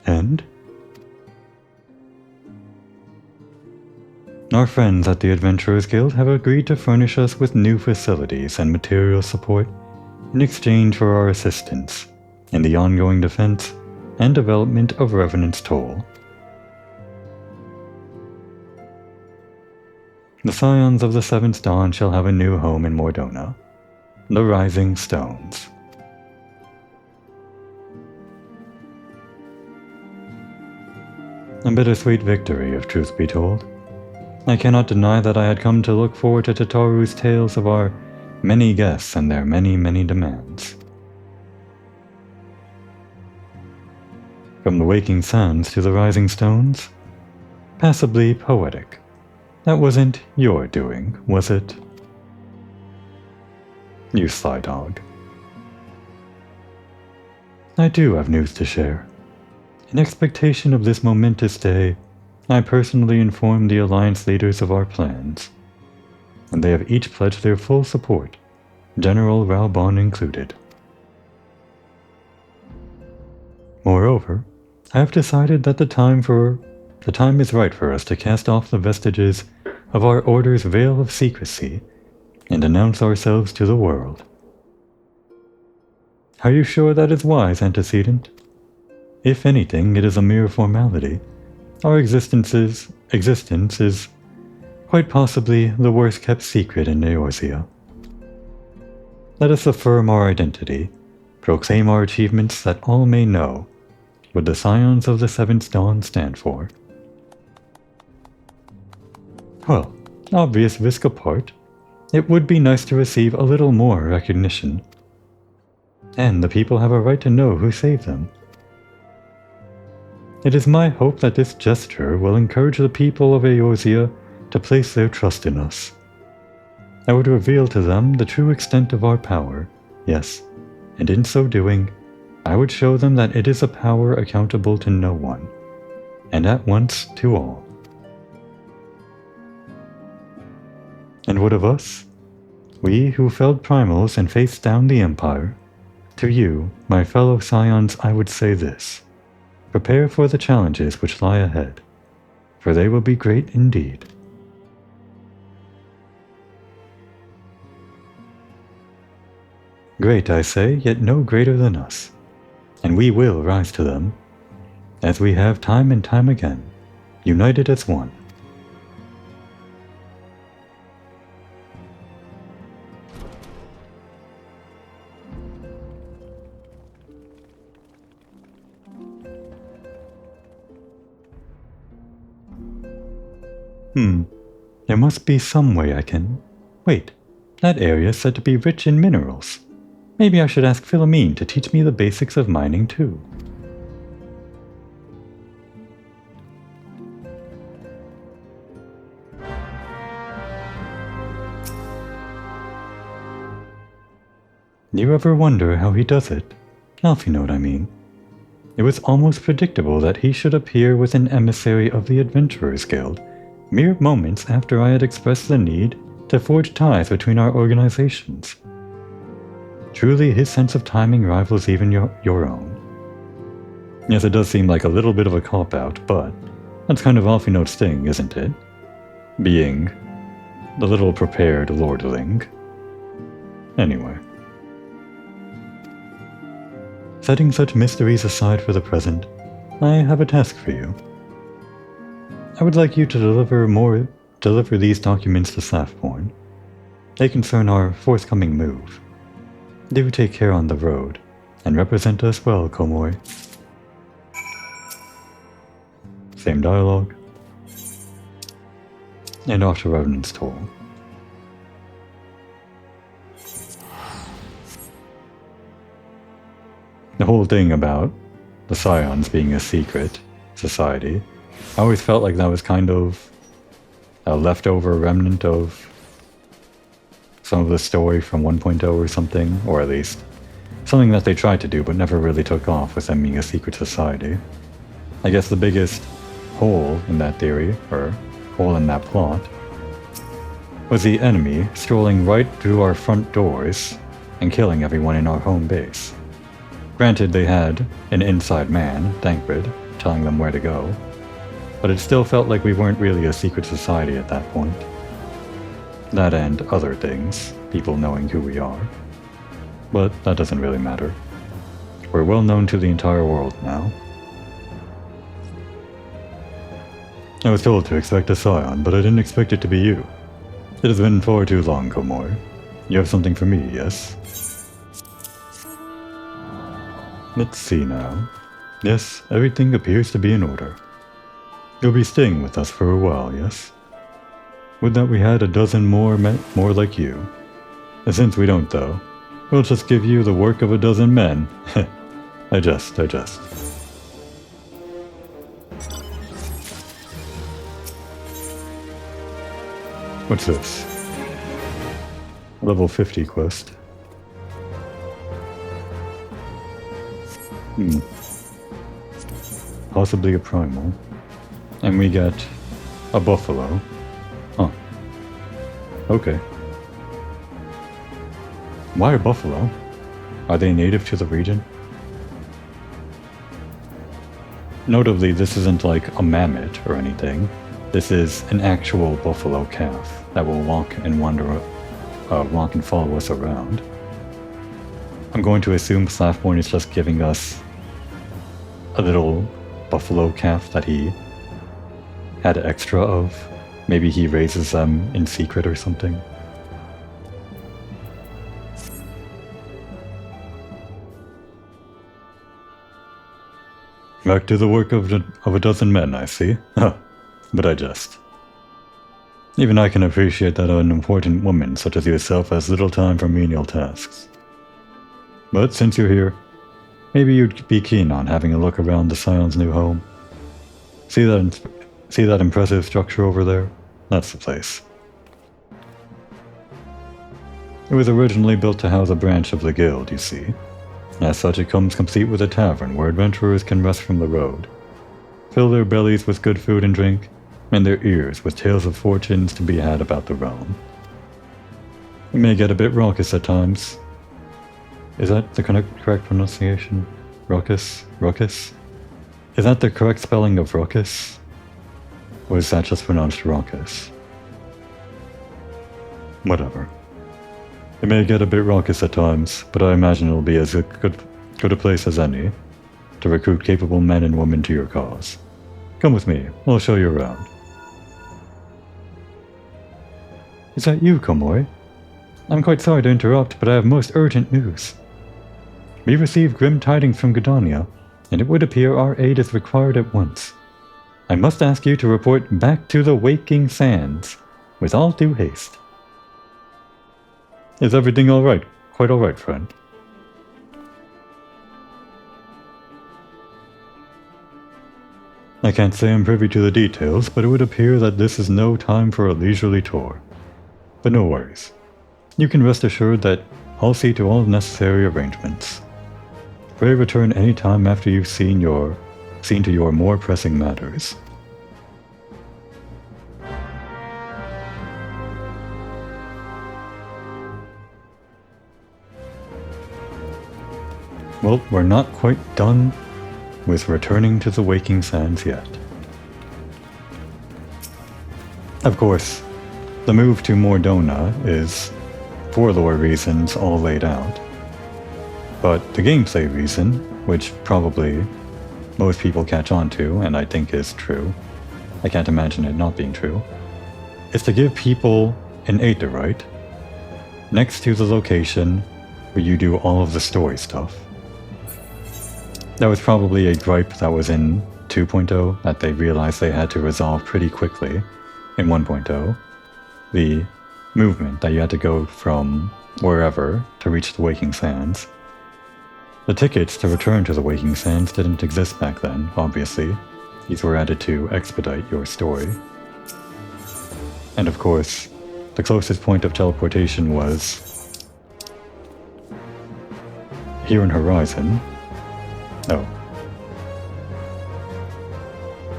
And? Our friends at the Adventurers Guild have agreed to furnish us with new facilities and material support in exchange for our assistance in the ongoing defense and development of Revenant's Toll. The Scions of the Seventh Dawn shall have a new home in Mordona, the Rising Stones. A bittersweet victory, if truth be told. I cannot deny that I had come to look forward to Tataru's tales of our many guests and their many, many demands. From the waking sands to the rising stones, passably poetic. That wasn't your doing, was it? You sly dog. I do have news to share. In expectation of this momentous day, I personally informed the Alliance leaders of our plans, and they have each pledged their full support, General Raubon included. Moreover, I have decided that the time is right for us to cast off the vestiges of our Order's veil of secrecy and announce ourselves to the world. Are you sure that is wise, Antecedent? If anything, it is a mere formality. Our existence is quite possibly the worst kept secret in Eorzea. Let us affirm our identity, proclaim our achievements that all may know what the Scions of the Seventh Dawn stand for. Well, obvious risk apart, it would be nice to receive a little more recognition. And the people have a right to know who saved them. It is my hope that this gesture will encourage the people of Eorzea to place their trust in us. I would reveal to them the true extent of our power, yes, and in so doing, I would show them that it is a power accountable to no one, and at once to all. And what of us? We who felled primals and faced down the Empire. To you, my fellow Scions, I would say this. Prepare for the challenges which lie ahead, for they will be great indeed. Great, I say, yet no greater than us, and we will rise to them, as we have time and time again, united as one. There must be some way I can... Wait, that area is said to be rich in minerals. Maybe I should ask Philomene to teach me the basics of mining too. Do you ever wonder how he does it? Alphinaud, I mean. It was almost predictable that he should appear with an emissary of the Adventurers Guild, mere moments after I had expressed the need to forge ties between our organizations. Truly, his sense of timing rivals even your own. Yes, it does seem like a little bit of a cop-out, but that's kind of Alphinaud's thing, isn't it? Being the little prepared lordling. Anyway. Setting such mysteries aside for the present, I have a task for you. I would like you to deliver these documents to Slaffborn. They concern our forthcoming move. Do take care on the road, and represent us well, Komori. Same dialogue. and Dr. Revenant's toll. The whole thing about the Scions being a secret society, I always felt like that was kind of a leftover remnant of some of the story from 1.0 or something, or at least something that they tried to do but never really took off with them being a secret society. I guess the biggest hole in that theory, or hole in that plot, was the enemy strolling right through our front doors and killing everyone in our home base. Granted, they had an inside man, Thancred, telling them where to go, but it still felt like we weren't really a secret society at that point. That and other things, people knowing who we are. But that doesn't really matter. We're well known to the entire world now. I was told to expect a Scion, but I didn't expect it to be you. It has been far too long, Komor. You have something for me, yes? Let's see now. Yes, everything appears to be in order. You'll be staying with us for a while, yes? Would that we had a dozen more like you. And since we don't, though, we'll just give you the work of a dozen men. I jest. What's this? Level 50 quest. Possibly a primal. And we get a buffalo. Huh. Okay. Why a buffalo? Are they native to the region? Notably, this isn't like a mammoth or anything. This is an actual buffalo calf that will walk and walk and follow us around. I'm going to assume Slaffborn is just giving us a little buffalo calf that he had extra of. Maybe he raises them in secret or something. Back to the work of a dozen men, I see. But I jest. Even I can appreciate that an important woman such as yourself has little time for menial tasks. But since you're here, maybe you'd be keen on having a look around the Scion's new home. See that impressive structure over there? That's the place. It was originally built to house a branch of the guild, you see. As such, it comes complete with a tavern where adventurers can rest from the road, fill their bellies with good food and drink, and their ears with tales of fortunes to be had about the realm. It may get a bit raucous at times. Is that the correct pronunciation? Ruckus? Ruckus? Is that the correct spelling of ruckus? Or is that just pronounced raucous? Whatever. It may get a bit raucous at times, but I imagine it'll be as good a place as any to recruit capable men and women to your cause. Come with me, I'll show you around. Is that you, Komor? I'm quite sorry to interrupt, but I have most urgent news. We received grim tidings from Gridania, and it would appear our aid is required at once. I must ask you to report back to the Waking Sands, with all due haste. Is everything alright? Quite alright, friend. I can't say I'm privy to the details, but it would appear that this is no time for a leisurely tour. But no worries. You can rest assured that I'll see to all necessary arrangements. Pray return any time after you've seen to your more pressing matters. Well, we're not quite done with returning to the Waking Sands yet. Of course, the move to Mordona is, for lore reasons, all laid out. But the gameplay reason, which probably most people catch on to, and I think is true, I can't imagine it not being true, is to give people an Aetherite next to the location where you do all of the story stuff. That was probably a gripe that was in 2.0 that they realized they had to resolve pretty quickly, in 1.0, the movement that you had to go from wherever to reach the Waking Sands. The tickets to return to the Waking Sands didn't exist back then, obviously. These were added to expedite your story. And of course, the closest point of teleportation was here in Horizon. Oh.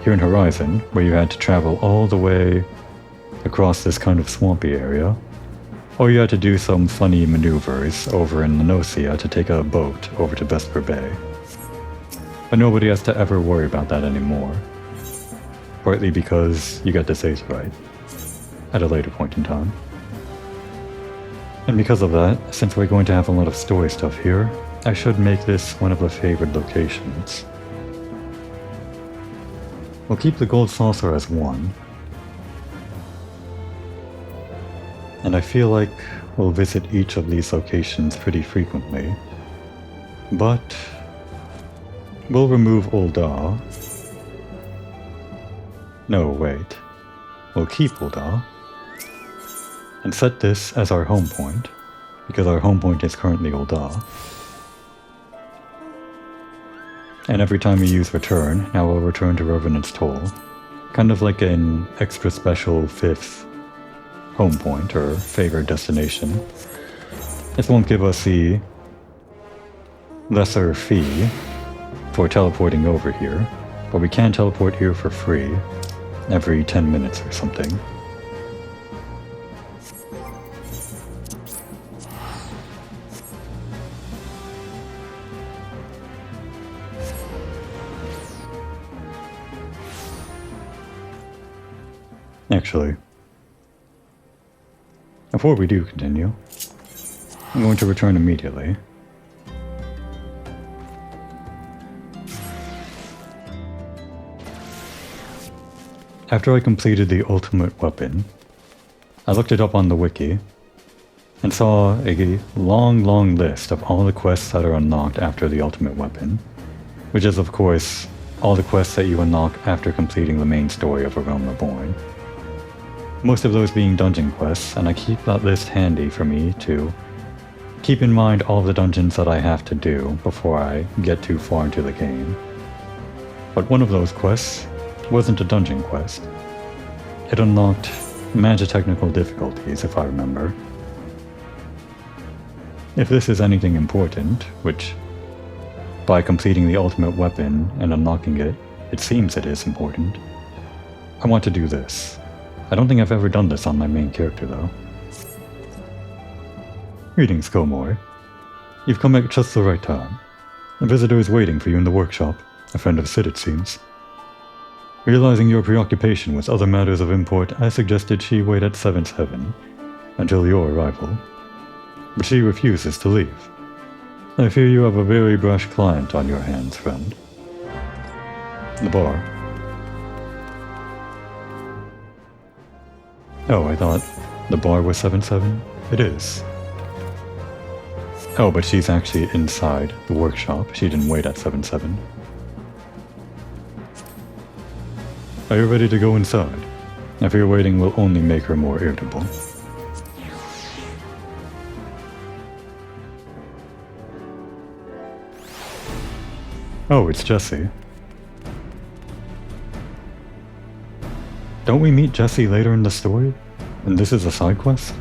Here in Horizon, where you had to travel all the way across this kind of swampy area, or you had to do some funny maneuvers over in Lenosia to take a boat over to Vesper Bay. But nobody has to ever worry about that anymore, partly because you get to save right at a later point in time. And because of that, since we're going to have a lot of story stuff here, I should make this one of the favored locations. We'll keep the gold saucer as 1. And I feel like we'll visit each of these locations pretty frequently. But we'll remove Ul'dah. No, wait. We'll keep Ul'dah and set this as our home point, because our home point is currently Ul'dah. And every time we use return, now we'll return to Revenant's Toll, kind of like an extra special 5th home point or favored destination. This won't give us the lesser fee for teleporting over here, but we can teleport here for free every 10 minutes or something. Actually, before we do continue, I'm going to return immediately. After I completed the ultimate weapon, I looked it up on the wiki and saw a long list of all the quests that are unlocked after the ultimate weapon, which is of course all the quests that you unlock after completing the main story of A Realm Reborn. Most of those being dungeon quests, and I keep that list handy for me to keep in mind all the dungeons that I have to do before I get too far into the game. But one of those quests wasn't a dungeon quest. It unlocked magitechnical difficulties, if I remember. If this is anything important, which by completing the ultimate weapon and unlocking it, it seems it is important, I want to do this. I don't think I've ever done this on my main character, though. Greetings, Komori. You've come at just the right time. A visitor is waiting for you in the workshop, a friend of Sid, it seems. Realizing your preoccupation with other matters of import, I suggested she wait at 7's Heaven until your arrival. But she refuses to leave. I fear you have a very brash client on your hands, friend. The bar. Oh, I thought the bar was 7-7? It is. Oh, but she's actually inside the workshop. She didn't wait at 7-7. Are you ready to go inside? I fear waiting will only make her more irritable. Oh, it's Jesse. Don't we meet Jesse later in the story? And this is a side quest?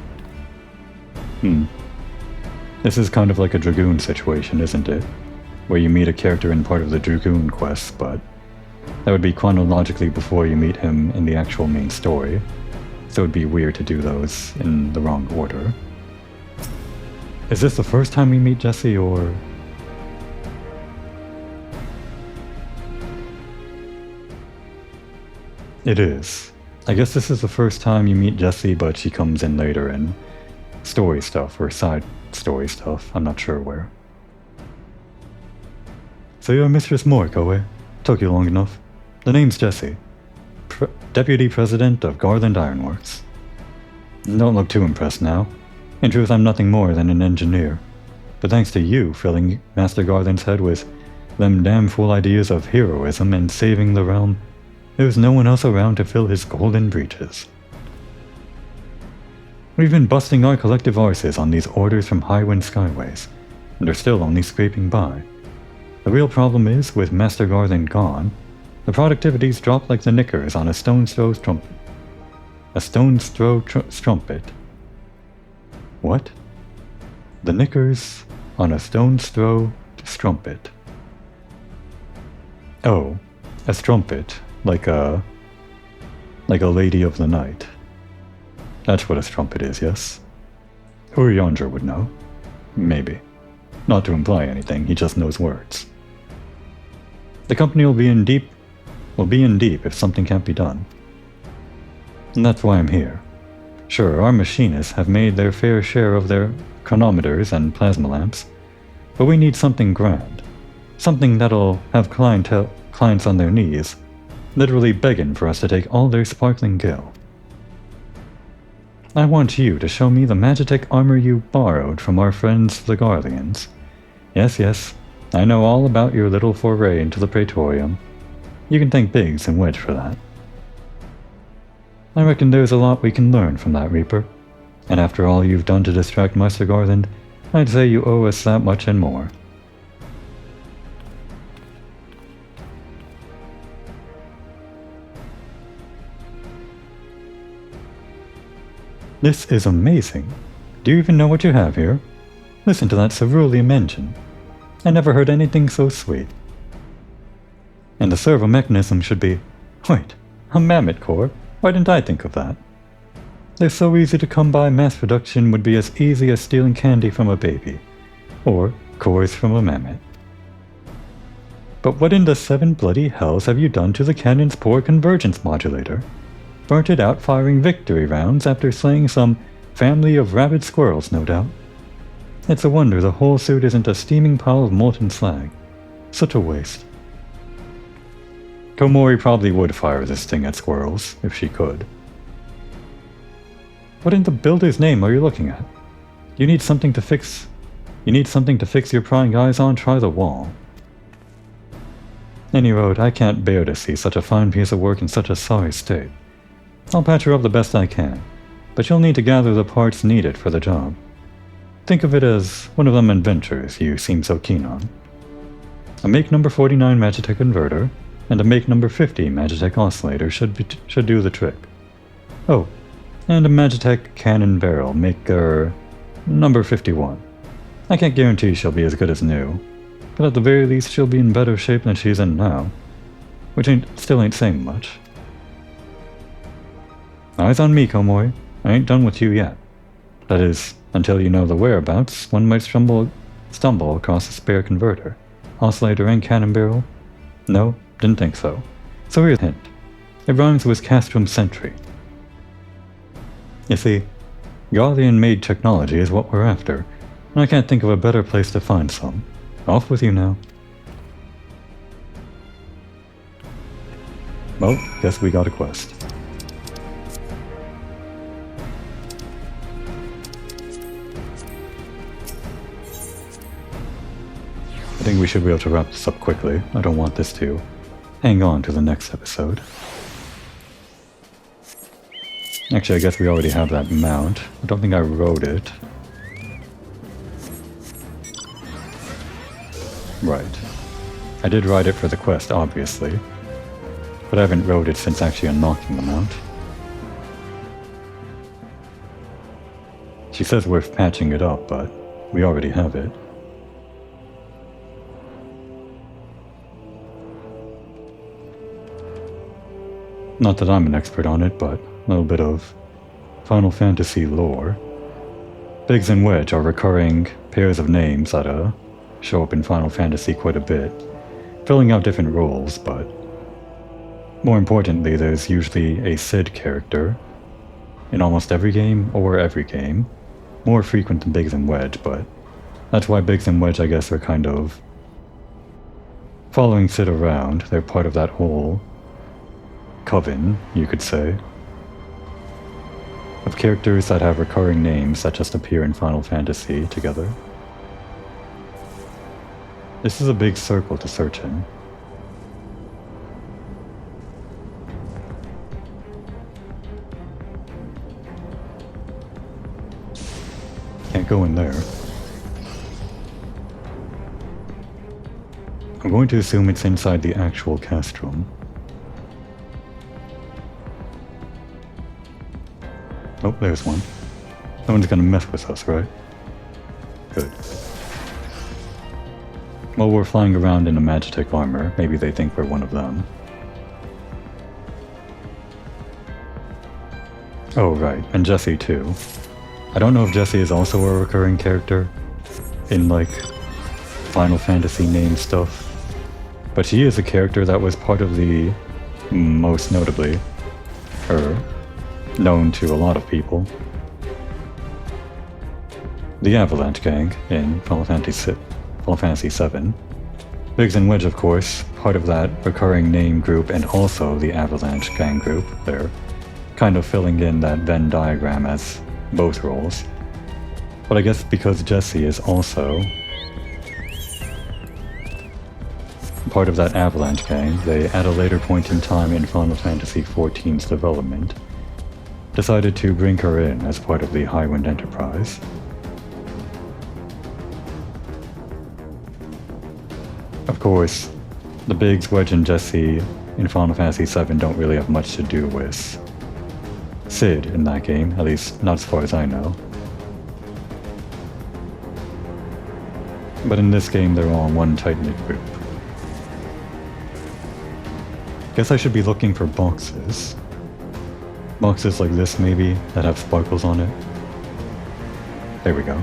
This is kind of like a Dragoon situation, isn't it? Where you meet a character in part of the Dragoon quest, but that would be chronologically before you meet him in the actual main story. So it'd be weird to do those in the wrong order. Is this the first time we meet Jesse, or... It is. I guess this is the first time you meet Jessie, but she comes in later in story stuff, or side story stuff. I'm not sure where. So you're Mistress Moore, Koei. Took you long enough. The name's Jessie. Deputy President of Garland Ironworks. Don't look too impressed now. In truth, I'm nothing more than an engineer. But thanks to you filling Master Garland's head with them damn fool ideas of heroism and saving the realm, there's no one else around to fill his golden breeches. We've been busting our collective arses on these orders from Highwind Skyways, and are still only scraping by. The real problem is, with Master Garland gone, the productivity's dropped like the knickers on a stone's throw strumpet. A stone's throw strumpet. What? The knickers on a stone's throw strumpet. Oh, a strumpet, like a lady of the night. That's what a strumpet is, yes? Urianger would know. Maybe. Not to imply anything, he just knows words. The company will be in deep if something can't be done. And that's why I'm here. Sure, our machinists have made their fair share of their chronometers and plasma lamps, but we need something grand. Something that'll have clients on their knees, literally begging for us to take all their sparkling gil. I want you to show me the Magitech armor you borrowed from our friends the Garleans. Yes, I know all about your little foray into the Praetorium. You can thank Biggs and Wedge for that. I reckon there's a lot we can learn from that Reaper, and after all you've done to distract Master Garland, I'd say you owe us that much and more. This is amazing. Do you even know what you have here? Listen to that cerulean engine. I never heard anything so sweet. And the servo mechanism should be... Wait, a mammoth core? Why didn't I think of that? They're so easy to come by, mass production would be as easy as stealing candy from a baby. Or cores from a mammoth. But what in the 7 bloody hells have you done to the cannon's poor convergence modulator? Burnt it out firing victory rounds after slaying some family of rabid squirrels, no doubt. It's a wonder the whole suit isn't a steaming pile of molten slag. Such a waste. Komori probably would fire this thing at squirrels, if she could. What in the builder's name are you looking at? You need something to fix your prying eyes on, try the wall. Any road, I can't bear to see such a fine piece of work in such a sorry state. I'll patch her up the best I can, but you'll need to gather the parts needed for the job. Think of it as one of them adventures you seem so keen on. A make number 49 Magitech converter and a make number 50 Magitech oscillator should do the trick. Oh, and a Magitech cannon barrel maker number 51. I can't guarantee she'll be as good as new, but at the very least she'll be in better shape than she's in now, which still ain't saying much. Eyes on me, Komori. I ain't done with you yet. That is, until you know the whereabouts, one might stumble across a spare converter, oscillator and cannon barrel. No, didn't think so. So here's a hint. It rhymes with Castrum Sentry. You see, Garlean-made technology is what we're after, and I can't think of a better place to find some. Off with you now. Well, guess we got a quest. I think we should be able to wrap this up quickly. I don't want this to hang on to the next episode. Actually, I guess we already have that mount. I don't think I rode it. Right. I did ride it for the quest, obviously. But I haven't rode it since actually unlocking the mount. She says worth patching it up, but we already have it. Not that I'm an expert on it, but a little bit of Final Fantasy lore. Biggs and Wedge are recurring pairs of names that show up in Final Fantasy quite a bit, filling out different roles, but more importantly, there's usually a Sid character in almost every game, more frequent than Biggs and Wedge, but that's why Biggs and Wedge, I guess, are kind of following Sid around. They're part of that whole coven, you could say, of characters that have recurring names that just appear in Final Fantasy together. This is a big circle to search in. Can't go in there. I'm going to assume it's inside the actual castrum. Oh, there's one. No one's gonna mess with us, right? Good. While we're flying around in a Magitek armor, maybe they think we're one of them. Oh, right, and Jessie too. I don't know if Jessie is also a recurring character in, like, Final Fantasy name stuff, but she is a character that was part of the, most notably, known to a lot of people, the Avalanche Gang in Final Fantasy VII. Biggs and Wedge, of course, part of that recurring name group and also the Avalanche Gang group. They're kind of filling in that Venn diagram as both roles. But I guess because Jessie is also part of that Avalanche Gang, they, at a later point in time in Final Fantasy XIV's development, decided to bring her in as part of the Highwind Enterprise. Of course, the Biggs, Wedge, and Jessie in Final Fantasy VII don't really have much to do with Cid in that game, at least not as far as I know. But in this game, they're all one tight-knit group. Guess I should be looking for boxes. Boxes like this, maybe, that have sparkles on it. There we go.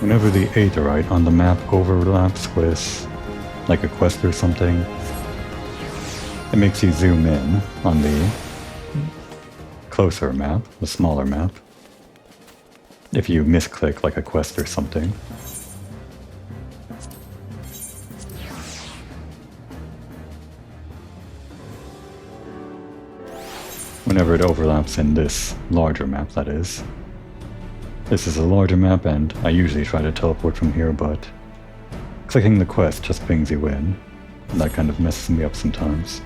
Whenever the aetheryte on the map overlaps with, like, a quest or something, it makes you zoom in on the closer map, the smaller map, if you misclick, like, a quest or something. Whenever it overlaps in this larger map, that is. This is a larger map, and I usually try to teleport from here, but clicking the quest just pings you in, and that kind of messes me up sometimes.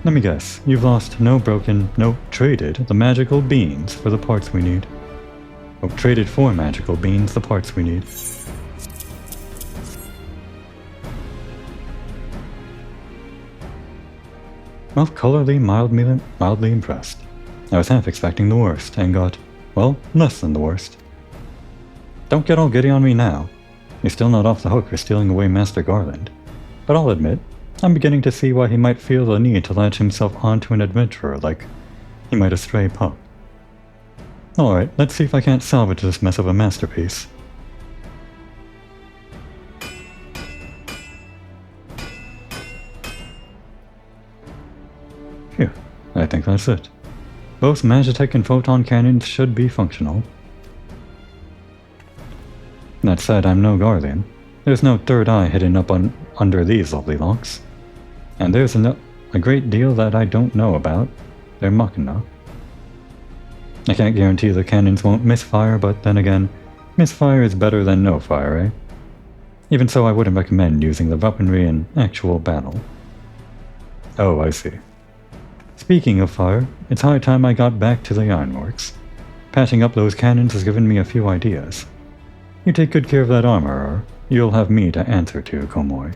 Let me guess, you've lost, traded the magical beans for the parts we need. Oh, traded for magical beans the parts we need. Well, colorly, mildly impressed. I was half expecting the worst, and got, well, less than the worst. Don't get all giddy on me now. You're still not off the hook for stealing away Master Garland. But I'll admit, I'm beginning to see why he might feel the need to latch himself onto an adventurer like he might a stray pup. Alright, let's see if I can't salvage this mess of a masterpiece. Phew, I think that's it. Both Magitek and Photon cannons should be functional. That said, I'm no guardian. There's no third eye hidden up under these lovely locks. And there's a great deal that I don't know about. They're machina. I can't guarantee the cannons won't misfire, but then again, misfire is better than no fire, eh? Even so, I wouldn't recommend using the weaponry in actual battle. Oh, I see. Speaking of fire, it's high time I got back to the ironworks. Patching up those cannons has given me a few ideas. You take good care of that armor, or you'll have me to answer to, Komoi.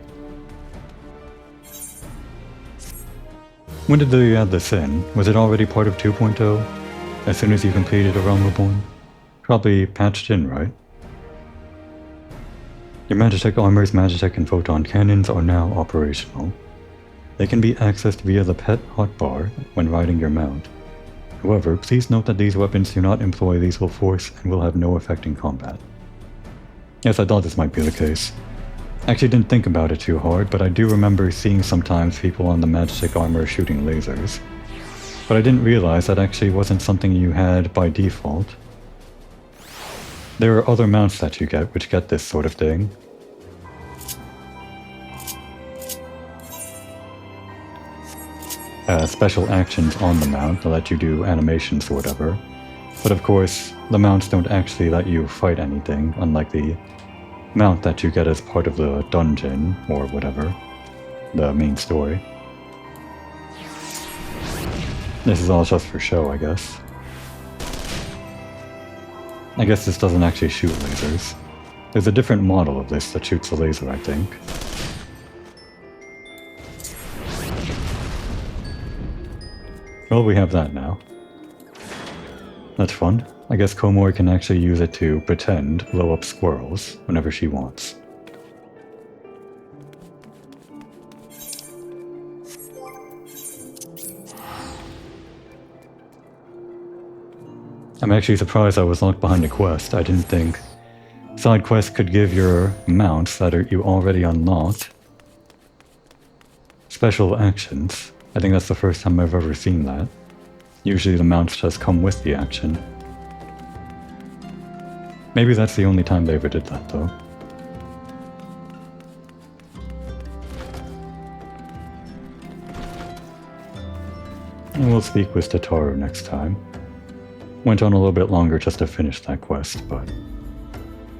When did they add this in? Was it already part of 2.0? As soon as you completed A Realm Reborn? Probably patched in, right? Your Magitek armors, Magitek, and Photon cannons are now operational. They can be accessed via the pet hotbar when riding your mount. However, please note that these weapons do not employ lethal force and will have no effect in combat. Yes, I thought this might be the case. I actually didn't think about it too hard, but I do remember seeing sometimes people on the Magitek armor shooting lasers. But I didn't realize that actually wasn't something you had by default. There are other mounts that you get which get this sort of thing. special actions on the mount to let you do animations or whatever. But of course, the mounts don't actually let you fight anything, unlike the mount that you get as part of the dungeon, or whatever, the main story. This is all just for show, I guess. I guess this doesn't actually shoot lasers. There's a different model of this that shoots a laser, I think. Well, we have that now. That's fun. I guess Komori can actually use it to pretend blow up squirrels whenever she wants. I'm actually surprised I was locked behind a quest. I didn't think side quests could give your mounts that you already unlocked special actions. I think that's the first time I've ever seen that. Usually the mounts just come with the action. Maybe that's the only time they ever did that, though. And we'll speak with Tataru next time. Went on a little bit longer just to finish that quest, but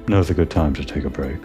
now's a good time to take a break.